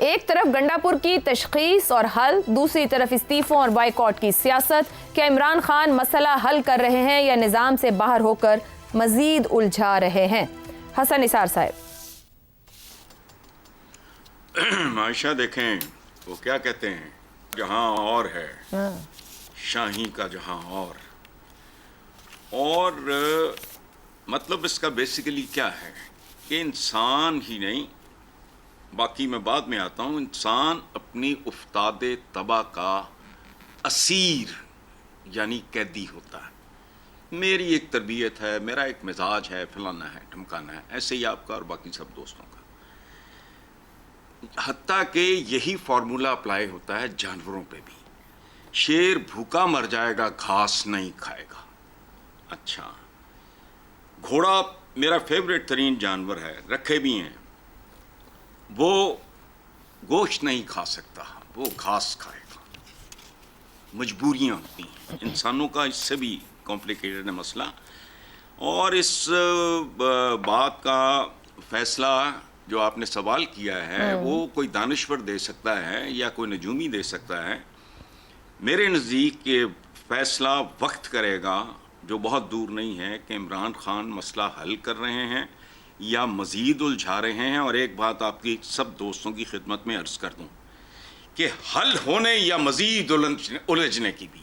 ایک طرف گنڈاپور کی تشخیص اور حل، دوسری طرف استعفوں اور بائیکاٹ کی سیاست. کیا عمران خان مسئلہ حل کر رہے ہیں یا نظام سے باہر ہو کر مزید الجھا رہے ہیں؟ حسن نثار صاحب. معاشہ دیکھیں، وہ کیا کہتے ہیں، جہاں اور ہے شاہی کا جہاں اور مطلب اس کا بیسیکلی کیا ہے کہ انسان ہی نہیں، باقی میں بعد میں آتا ہوں، انسان اپنی افتاد طبع کا اسیر یعنی قیدی ہوتا ہے. میری ایک تربیت ہے، میرا ایک مزاج ہے، فلانا ہے، ٹھمکانا ہے، ایسے ہی آپ کا اور باقی سب دوستوں کا. حتیٰ کہ یہی فارمولا اپلائی ہوتا ہے جانوروں پہ بھی. شیر بھوکا مر جائے گا، گھاس نہیں کھائے گا. اچھا، گھوڑا میرا فیوریٹ ترین جانور ہے، رکھے بھی ہیں. وہ گوشت نہیں کھا سکتا، وہ گھاس کھائے گا. مجبوریاں ہوتی ہیں انسانوں کا، اس سے بھی کمپلیکیٹڈ ہے مسئلہ. اور اس بات کا فیصلہ جو آپ نے سوال کیا ہے وہ کوئی دانشور دے سکتا ہے یا کوئی نجومی دے سکتا ہے. میرے نزدیک یہ فیصلہ وقت کرے گا، جو بہت دور نہیں ہے، کہ عمران خان مسئلہ حل کر رہے ہیں یا مزید الجھا رہے ہیں. اور ایک بات آپ کی سب دوستوں کی خدمت میں عرض کر دوں کہ حل ہونے یا مزید الجھنے کی بھی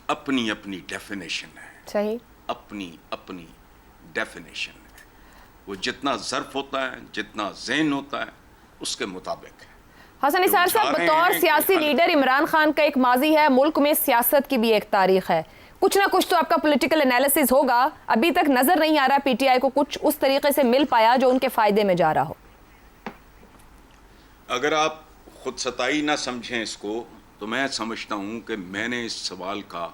اپنی اپنی ڈیفینیشن ہے. صحیح، اپنی اپنی ڈیفینیشن ہے. وہ جتنا ظرف ہوتا ہے، جتنا ذہن ہوتا ہے، اس کے مطابق ہے. حسن نثار صاحب، بطور سیاسی لیڈر عمران خان کا ایک ماضی ہے، ملک میں سیاست کی بھی ایک تاریخ ہے. کچھ نہ کچھ تو آپ کا پولیٹیکل انالیسز ہوگا. ابھی تک نظر نہیں آ رہا پی ٹی آئی کو کچھ اس طریقے سے مل پایا جو ان کے فائدے میں جا رہا ہو. اگر آپ خود ستائی نہ سمجھیں اس کو، تو میں سمجھتا ہوں کہ میں نے اس سوال کا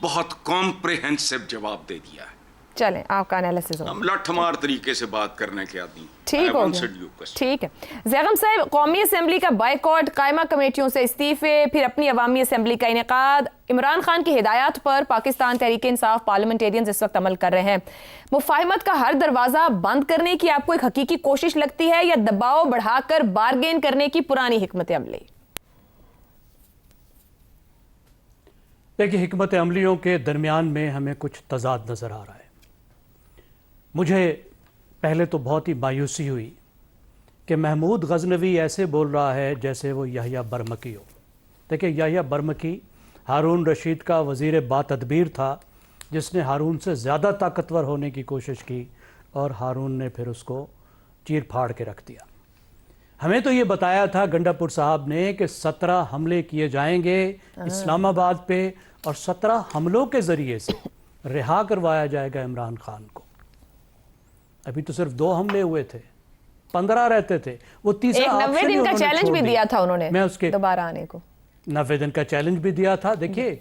بہت کمپریہنسو جواب دے دیا ہے. چلیں، آپ کا انالیسز ہوگا. ہم لٹھ مار طریقے سے بات کرنے کے عادی. ٹھیک ہو گیا، ٹھیک ہے. زیغم صاحب، قومی اسمبلی کا بائیکاٹ، قائمہ کمیٹیوں سے استعفے، پھر اپنی عوامی اسمبلی کا انعقاد. عمران خان کی ہدایات پر پاکستان تحریک انصاف پارلیمنٹیرینز اس وقت عمل کر رہے ہیں. مفاہمت کا ہر دروازہ بند کرنے کی آپ کو ایک حقیقی کوشش لگتی ہے یا دباؤ بڑھا کر بارگین کرنے کی پرانی حکمت عملی؟ دیکھیے، حکمت عملیوں کے درمیان میں ہمیں کچھ تضاد نظر آ رہا ہے. مجھے پہلے تو بہت ہی مایوسی ہوئی کہ محمود غزنوی ایسے بول رہا ہے جیسے وہ یحییٰ برمکی ہو. دیکھیں، یحییٰ برمکی ہارون رشید کا وزیر با تدبیر تھا، جس نے ہارون سے زیادہ طاقتور ہونے کی کوشش کی اور ہارون نے پھر اس کو چیر پھاڑ کے رکھ دیا. ہمیں تو یہ بتایا تھا گنڈاپور صاحب نے کہ 17 حملے کیے جائیں گے اسلام آباد پہ، اور 17 حملوں کے ذریعے سے رہا کروایا جائے گا عمران خان کو. ابھی تو صرف 2 حملے ہوئے تھے، 15 رہتے تھے. وہ تیسرا 90 دن کا چیلنج بھی دیا تھا انہوں نے، میں اس کے دوبارہ آنے کو 90 دن کا چیلنج بھی دیا تھا. دیکھیے،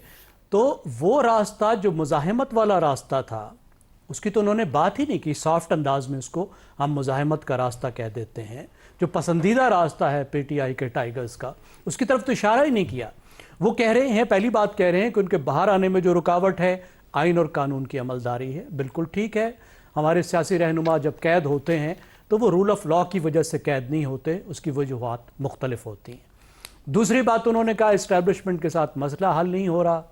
تو وہ راستہ جو مزاحمت والا راستہ تھا، اس کی تو انہوں نے بات ہی نہیں کی. سافٹ انداز میں اس کو ہم مزاحمت کا راستہ کہہ دیتے ہیں. جو پسندیدہ راستہ ہے پی ٹی آئی کے ٹائیگرز کا، اس کی طرف تو اشارہ ہی نہیں کیا. وہ کہہ رہے ہیں، پہلی بات کہہ رہے ہیں کہ ان کے باہر آنے میں جو رکاوٹ ہے آئین اور قانون کی عملداری ہے. بالکل ٹھیک ہے. ہمارے سیاسی رہنما جب قید ہوتے ہیں تو وہ رول آف لاء کی وجہ سے قید نہیں ہوتے، اس کی وجوہات مختلف ہوتی ہیں. دوسری بات انہوں نے کہا اسٹیبلشمنٹ کے ساتھ مسئلہ حل نہیں ہو رہا،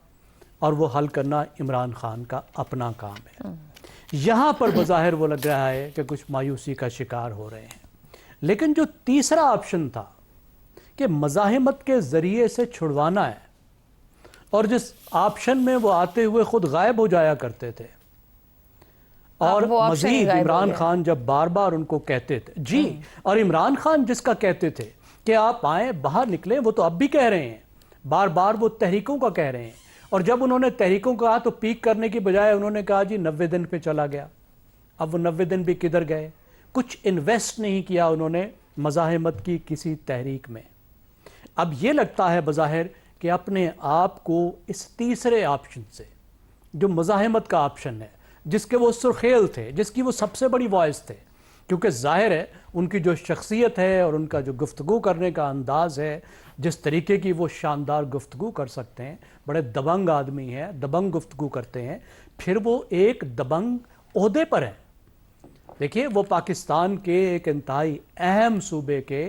اور وہ حل کرنا عمران خان کا اپنا کام ہے. یہاں پر بظاہر وہ لگ رہا ہے کہ کچھ مایوسی کا شکار ہو رہے ہیں. لیکن جو تیسرا آپشن تھا کہ مزاحمت کے ذریعے سے چھڑوانا ہے، اور جس آپشن میں وہ آتے ہوئے خود غائب ہو جایا کرتے تھے، اور مزید عمران خان جب بار بار ان کو کہتے تھے جی، اور عمران خان جس کا کہتے تھے کہ آپ آئیں باہر نکلیں، وہ تو اب بھی کہہ رہے ہیں، بار بار وہ تحریکوں کا کہہ رہے ہیں. اور جب انہوں نے تحریکوں کا کہا تو پیک کرنے کی بجائے انہوں نے کہا جی 90 دن پہ چلا گیا. اب وہ 90 دن بھی کدھر گئے؟ کچھ انویسٹ نہیں کیا انہوں نے مزاحمت کی کسی تحریک میں. اب یہ لگتا ہے بظاہر کہ اپنے آپ کو اس تیسرے آپشن سے، جو مزاحمت کا آپشن ہے، جس کے وہ سرخیل تھے، جس کی وہ سب سے بڑی وائس تھے، کیونکہ ظاہر ہے ان کی جو شخصیت ہے اور ان کا جو گفتگو کرنے کا انداز ہے، جس طریقے کی وہ شاندار گفتگو کر سکتے ہیں، بڑے دبنگ آدمی ہیں، دبنگ گفتگو کرتے ہیں، پھر وہ ایک دبنگ عہدے پر ہیں. دیکھیے، وہ پاکستان کے ایک انتہائی اہم صوبے کے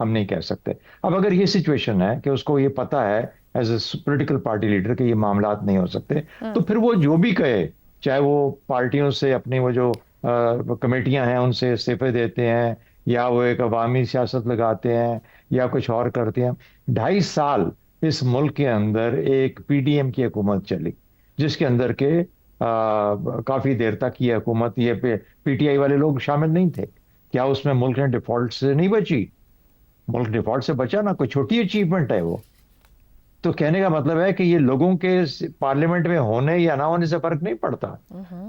ہم نہیں کہہ سکتے. اب اگر یہ سچویشن ہے کہ اس کو یہ پتا ہے as a political party leader کہ یہ معاملات نہیں ہو سکتے, تو پھر وہ جو بھی کہے, چاہے وہ پارٹیوں سے اپنی وہ جو کمیٹیاں ہیں ان سے استعفے دیتے ہیں, یا وہ ایک عوامی سیاست لگاتے ہیں, یا کچھ اور کرتے ہیں. 2.5 سال اس ملک کے اندر ایک پی ڈی ایم کی حکومت چلی, جس کے اندر کے کافی دیر تک یہ حکومت, یہ پی ٹی آئی والے لوگ شامل نہیں تھے. کیا اس میں ملک نے ڈیفالٹ سے نہیں بچی؟ ملک ڈیفالٹ سے بچا نا, کوئی چھوٹی اچیومنٹ ہے وہ. تو کہنے کا مطلب ہے کہ یہ لوگوں کے پارلیمنٹ میں ہونے یا نہ ہونے سے فرق نہیں پڑتا.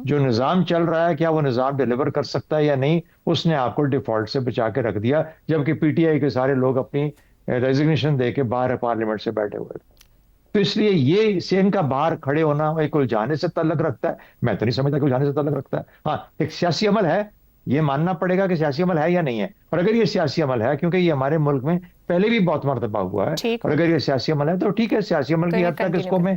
جو نظام چل رہا ہے, کیا وہ نظام ڈیلیور کر سکتا ہے یا نہیں, اس نے آپ کو ڈیفالٹ سے بچا کے رکھ دیا, جبکہ پی ٹی آئی کے سارے لوگ اپنی ریزگنیشن دے کے باہر پارلیمنٹ سے بیٹھے ہوئے تھے. تو اس لیے یہ ان کا باہر کھڑے ہونا ایک الجھانے سے تعلق رکھتا ہے. میں تو نہیں سمجھتا کہ الجھانے سے تعلق رکھتا ہے. ہاں, ایک سیاسی عمل ہے, یہ ماننا پڑے گا کہ سیاسی عمل ہے یا نہیں ہے. اور اگر یہ سیاسی عمل ہے, کیونکہ یہ ہمارے ملک میں پہلے بھی بہت مرتبہ ہوا ہے, اور اگر یہ سیاسی عمل ہے تو ٹھیک ہے, سیاسی عمل کی حد تک اس کو میں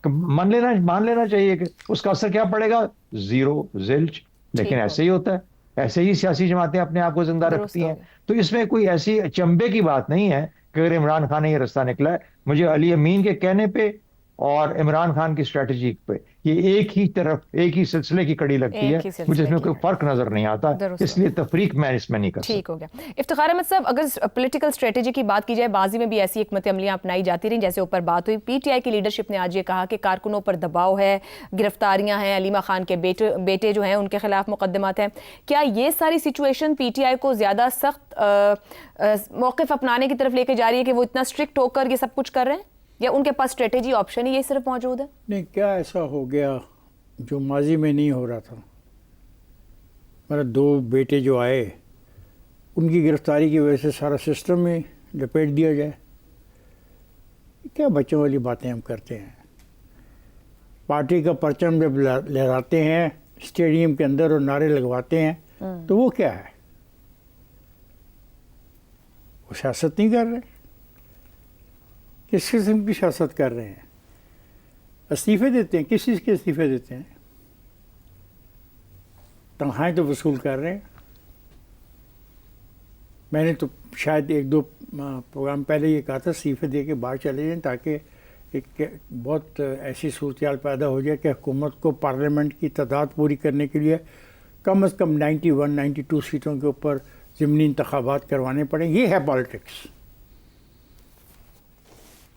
مان لینا چاہیے کہ اس کا اثر کیا پڑے گا, زیرو, زلچ. لیکن ایسے ہی ہوتا ہے, ایسے ہی سیاسی جماعتیں اپنے آپ کو زندہ رکھتی ہیں. تو اس میں کوئی ایسی چمبے کی بات نہیں ہے کہ اگر عمران خان نے یہ رستہ نکلا ہے. مجھے علی امین کے کہنے پہ اور عمران خان کی اسٹریٹجی پہ یہ ایک ہی طرف, ایک ہی سلسلے کی کڑی لگتی ہے. مجھے اس میں کوئی فرق نظر نہیں آتا, اس لیے تفریق میں اس میں نہیں کر سکتا. ٹھیک ہو گیا. افتخار احمد صاحب, اگر پولیٹیکل اسٹریٹجی کی بات کی جائے, ماضی میں بھی ایسی حکمت عملیاں اپنائی جاتی رہیں, جیسے اوپر بات ہوئی, پی ٹی آئی کی لیڈرشپ نے آج یہ کہا کہ کارکنوں پر دباؤ ہے, گرفتاریاں ہیں, علیمہ خان کے بیٹے جو ہیں ان کے خلاف مقدمات ہیں. کیا یہ ساری سچویشن پی ٹی آئی کو زیادہ سخت موقف اپنانے کی طرف لے کے جا رہی ہے کہ وہ اتنا اسٹرکٹ ہو کر یہ سب کچھ کر رہے ہیں, یا ان کے پاس اسٹریٹجی آپشن ہی یہ صرف موجود ہے؟ نہیں, کیا ایسا ہو گیا جو ماضی میں نہیں ہو رہا تھا. میرا 2 بیٹے جو آئے, ان کی گرفتاری کی وجہ سے سارا سسٹم میں لپیٹ دیا جائے. کیا بچوں والی باتیں ہم کرتے ہیں. پارٹی کا پرچم جب لہراتے ہیں اسٹیڈیم کے اندر اور نعرے لگواتے ہیں, تو وہ کیا ہے, وہ سیاست نہیں کر رہے. کس قسم کی سیاست کر رہے ہیں؟ استعفے دیتے ہیں, کس چیز کے استعفے دیتے ہیں؟ تنخواہیں تو وصول کر رہے ہیں. میں نے تو شاید 1-2 پروگرام پہلے یہ کہا تھا استعفے دے کے باہر چلے جائیں, تاکہ ایک بہت ایسی صورتحال پیدا ہو جائے کہ حکومت کو پارلیمنٹ کی تعداد پوری کرنے کے لیے کم از کم 91-92 سیٹوں کے اوپر ضمنی انتخابات کروانے پڑیں. یہ ہے پالیٹکس,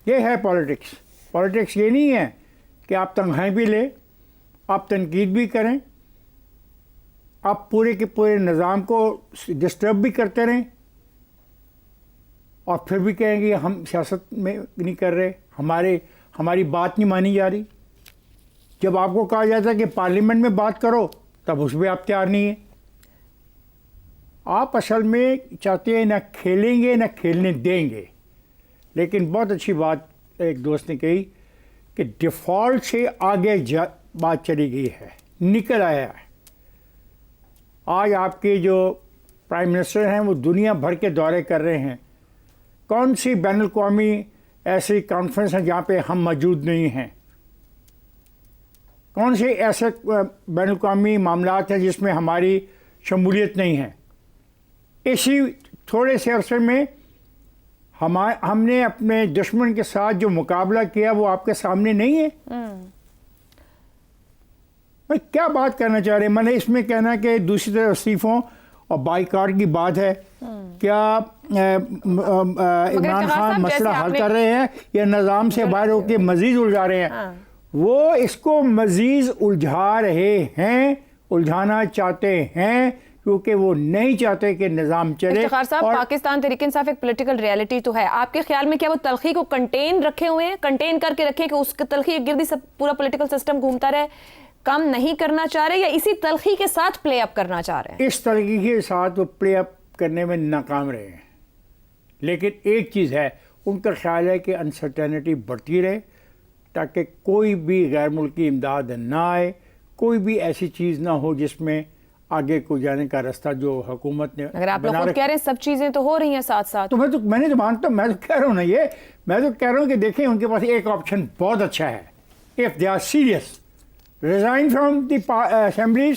یہ ہے پالیٹکس. پالیٹکس یہ نہیں ہے کہ آپ تنخواہیں بھی لیں, آپ تنقید بھی کریں, آپ پورے کے پورے نظام کو ڈسٹرب بھی کرتے رہیں, اور پھر بھی کہیں گے ہم سیاست میں نہیں کر رہے, ہماری بات نہیں مانی جا رہی. جب آپ کو کہا جاتا ہے کہ پارلیمنٹ میں بات کرو, تب اس میں آپ تیار نہیں ہیں. آپ اصل میں چاہتے ہیں نہ کھیلیں گے نہ کھیلنے دیں گے. لیکن بہت اچھی بات ایک دوست نے کہی کہ ڈیفالٹ سے آگے بات چلی گئی ہے, نکل آیا ہے. آج آپ کے جو پرائم منسٹر ہیں وہ دنیا بھر کے دورے کر رہے ہیں. کون سی بین الاقوامی ایسی کانفرنس ہیں جہاں پہ ہم موجود نہیں ہیں؟ کون سے ایسے بین الاقوامی معاملات ہیں جس میں ہماری شمولیت نہیں ہے؟ اسی تھوڑے سے عرصے میں ہم نے اپنے دشمن کے ساتھ جو مقابلہ کیا وہ آپ کے سامنے نہیں ہے. میں کیا بات کرنا چاہ رہے ہیں؟ میں نے اس میں کہنا کہ دوسری طرف استعفوں اور بائیکاٹ کی بات ہے. کیا عمران خان مسئلہ حل کر رہے ہیں یا نظام سے باہر ہو کے مزید الجھا رہے ہیں؟ وہ اس کو مزید الجھا رہے ہیں, الجھانا چاہتے ہیں, کیونکہ وہ نہیں چاہتے کہ نظام چلے. افتخار صاحب, پاکستان تحریک انصاف ایک پولیٹیکل ریالٹی تو ہے. آپ کے خیال میں کیا وہ تلخی کو کنٹین رکھے ہوئے ہیں, کنٹین کر کے رکھے کہ اس کی تلخی کے گردی سب پورا پولیٹیکل سسٹم گھومتا رہے, کام نہیں کرنا چاہ رہے, یا اسی تلخی کے ساتھ پلے اپ کرنا چاہ رہے ہیں؟ اس تلخی کے ساتھ وہ پلے اپ کرنے میں ناکام رہے ہیں. لیکن ایک چیز ہے, ان کا خیال ہے کہ انسرٹینٹی بڑھتی رہے تاکہ کوئی بھی غیر ملکی امداد نہ آئے, کوئی بھی ایسی چیز نہ ہو جس میں آگے کو جانے کا راستہ جو حکومت نے. اگر آپ لوگ خود کہہ رہے ہیں سب چیزیں تو ہو رہی ہیں ساتھ ساتھ, تو میں تو مانتا ہوں, میں تو کہہ رہا ہوں نا, یہ میں تو کہہ رہا ہوں کہ دیکھیں ان کے پاس ایک آپشن بہت اچھا ہے. If they are serious, resign from the assemblies,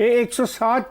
107